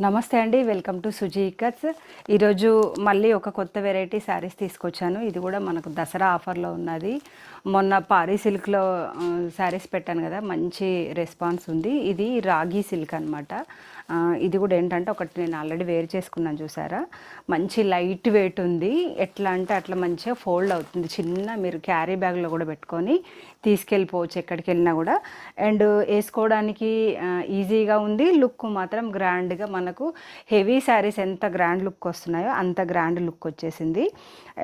నమస్తే అండి, welcome to Suji ikats. ఈరోజు మళ్ళీ ఒక కొత్త వెరైటీ శారీస్ తీసుకొచ్చాను. ఇది కూడా మనకు దసరా ఆఫర్లో ఉన్నది. మొన్న పారీ సిల్క్లో శారీస్ పెట్టాను కదా, మంచి రెస్పాన్స్ ఉంది. ఇది రాగి సిల్క్ అనమాట. ఇది కూడా ఏంటంటే ఒకటి నేను ఆల్రెడీ వేర్ చేసుకున్నాను, చూసారా. మంచి లైట్ వెయిట్ ఉంది. ఎట్లా అంటే అట్లా మంచిగా ఫోల్డ్ అవుతుంది. చిన్న మీరు క్యారీ బ్యాగ్లో కూడా పెట్టుకొని తీసుకెళ్ళిపోవచ్చు ఎక్కడికి వెళ్ళినా కూడా. అండ్ వేసుకోవడానికి ఈజీగా ఉంది. లుక్ మాత్రం గ్రాండ్గా, మనకు హెవీ శారీస్ ఎంత గ్రాండ్ లుక్ వస్తున్నాయో అంత గ్రాండ్ లుక్ వచ్చేసింది.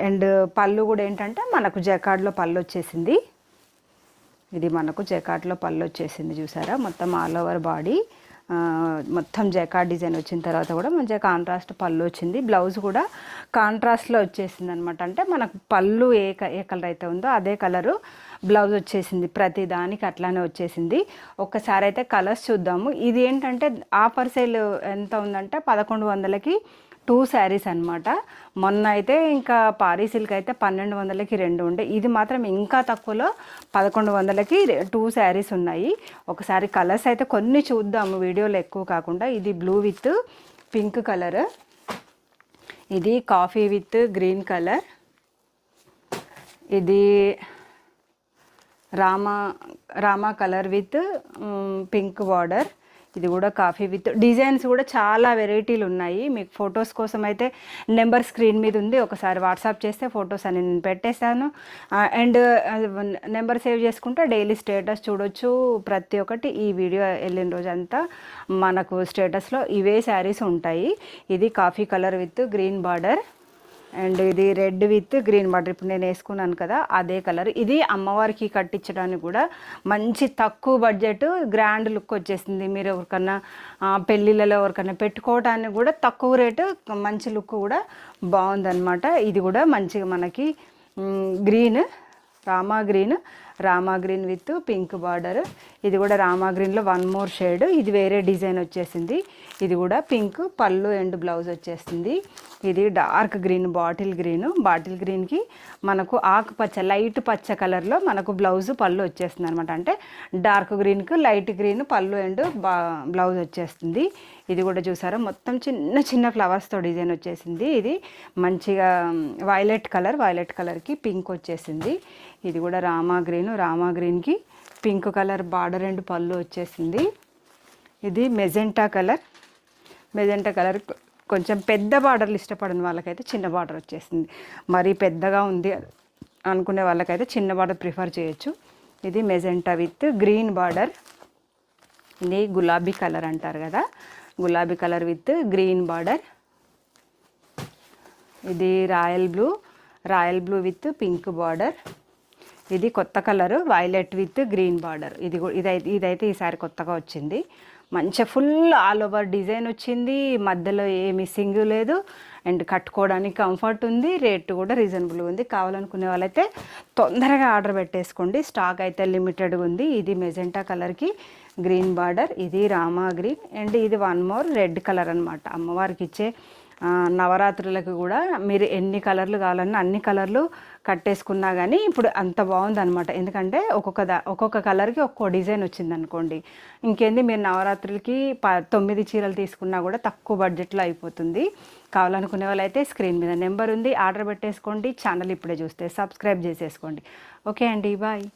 అండ్ పళ్ళు కూడా ఏంటంటే మనకు జకార్డ్లో పళ్ళు వచ్చేసింది. ఇది మనకు జకార్డ్లో పళ్ళు వచ్చేసింది, చూసారా. మొత్తం ఆల్ ఓవర్ బాడీ మొత్తం జకార్డ్ డిజైన్ వచ్చిన తర్వాత కూడా మంచిగా కాంట్రాస్ట్ పళ్ళు వచ్చింది. బ్లౌజ్ కూడా కాంట్రాస్ట్లో వచ్చేసింది అనమాట. అంటే మనకు పళ్ళు ఏ కలర్ అయితే ఉందో అదే కలరు బ్లౌజ్ వచ్చేసింది. ప్రతి దానికి అట్లానే వచ్చేసింది. ఒక్కసారి అయితే కలర్స్ చూద్దాము. ఇది ఏంటంటే ఆఫర్ సేల్ ఎంత ఉందంటే 1100కి 2 శారీస్ అనమాట. మొన్న అయితే ఇంకా పారీ సిల్క్ అయితే 1200కి 2 ఉండే. ఇది మాత్రం ఇంకా తక్కువలో 1100కి 2 శారీస్ ఉన్నాయి. ఒకసారి కలర్స్ అయితే కొన్ని చూద్దాము, వీడియోలో ఎక్కువ కాకుండా. ఇది బ్లూ విత్ పింక్ కలర్, ఇది కాఫీ విత్ గ్రీన్ కలర్, ఇది Rama colour with pink border, ఇది కూడా కాఫీ విత్ డిజైన్స్ కూడా చాలా వెరైటీలు ఉన్నాయి. మీకు ఫొటోస్ కోసం అయితే నెంబర్ స్క్రీన్ మీద ఉంది, ఒకసారి వాట్సాప్ చేస్తే ఫొటోస్ అని నేను పెట్టేస్తాను. అండ్ నెంబర్ సేవ్ చేసుకుంటే డైలీ స్టేటస్ చూడొచ్చు. ప్రతి ఒక్కటి ఈ వీడియో వెళ్ళిన రోజంతా మనకు స్టేటస్లో ఇవే శారీస్ ఉంటాయి. ఇది coffee colour with green border, and ఇది రెడ్ విత్ గ్రీన్ బార్డర్. ఇప్పుడు నేను వేసుకున్నాను కదా అదే కలర్. ఇది అమ్మవారికి కట్టించడానికి కూడా మంచి తక్కువ బడ్జెట్ గ్రాండ్ లుక్ వచ్చేసింది. మీరు ఎవరికన్నా పెళ్ళిళ్ళలో ఎవరికన్నా పెట్టుకోవడానికి కూడా తక్కువ రేటు, మంచి లుక్ కూడా బాగుందన్నమాట. ఇది కూడా మంచిగా మనకి green Rama green with pink border. ఇది కూడా రామా గ్రీన్లో 1 మోర్ షేడ్. ఇది వేరే డిజైన్ వచ్చేసింది. ఇది కూడా పింక్ పళ్ళు అండ్ బ్లౌజ్ వచ్చేస్తుంది. ఇది డార్క్ గ్రీన్ బాటిల్ గ్రీన్కి మనకు ఆకుపచ్చ లైట్ పచ్చ కలర్లో మనకు బ్లౌజ్ పళ్ళు వచ్చేస్తుంది అనమాట. అంటే డార్క్ గ్రీన్కి లైట్ గ్రీన్ పళ్ళు అండ్ బ్లౌజ్ వచ్చేస్తుంది. ఇది కూడా చూసారా, మొత్తం చిన్న చిన్న ఫ్లవర్స్తో డిజైన్ వచ్చేసింది. ఇది మంచిగా వైలెట్ కలర్కి పింక్ వచ్చేసింది. ఇది కూడా రామా గ్రీన్కి పింక్ కలర్ బార్డర్ అండ్ పళ్ళు వచ్చేసింది. ఇది మెజెంటా కలర్ కొంచెం పెద్ద బార్డర్లు ఇష్టపడిన వాళ్ళకైతే చిన్న బార్డర్ వచ్చేసింది. మరీ పెద్దగా ఉంది అనుకునే వాళ్ళకైతే చిన్న బార్డర్ ప్రిఫర్ చేయొచ్చు. ఇది మెజెంటా విత్ గ్రీన్ బార్డర్. ఇది గులాబీ కలర్ అంటారు కదా, గులాబీ కలర్ విత్ గ్రీన్ బార్డర్. ఇది royal blue with pink border. ఇది కొత్త colour violet with green border. ఇదైతే ఈసారి కొత్తగా వచ్చింది. మంచిగా ఫుల్ ఆల్ ఓవర్ డిజైన్ వచ్చింది. మధ్యలో ఏ మిస్సింగ్ లేదు. అండ్ కట్టుకోవడానికి కంఫర్ట్ ఉంది. రేట్ కూడా రీజనబుల్గా ఉంది. కావాలనుకునే వాళ్ళైతే తొందరగా ఆర్డర్ పెట్టేసుకోండి. స్టాక్ అయితే లిమిటెడ్గా ఉంది. ఇది మెజెంటా కలర్కి గ్రీన్ బార్డర్, ఇది రామా గ్రీన్, అండ్ ఇది 1 మోర్ రెడ్ కలర్ అనమాట. అమ్మవారికి ఇచ్చే నవరాత్రులకు కూడా మీరు ఎన్ని కలర్లు కావాలన్నా అన్ని కలర్లు కట్టేసుకున్నా కానీ ఇప్పుడు అంత బాగుందనమాట. ఎందుకంటే ఒక్కొక్క కలర్కి ఒక్కో డిజైన్ వచ్చింది అనుకోండి, ఇంకేంది మీరు నవరాత్రులకి 9 చీరలు తీసుకున్నా కూడా తక్కువ బడ్జెట్లో అయిపోతుంది. కావాలనుకునే వాళ్ళైతే స్క్రీన్ మీద నెంబర్ ఉంది, ఆర్డర్ పెట్టేసుకోండి. ఛానల్ ఇప్పుడే చూస్తే సబ్స్క్రైబ్ చేసేసుకోండి. ఓకే అండి, బాయ్.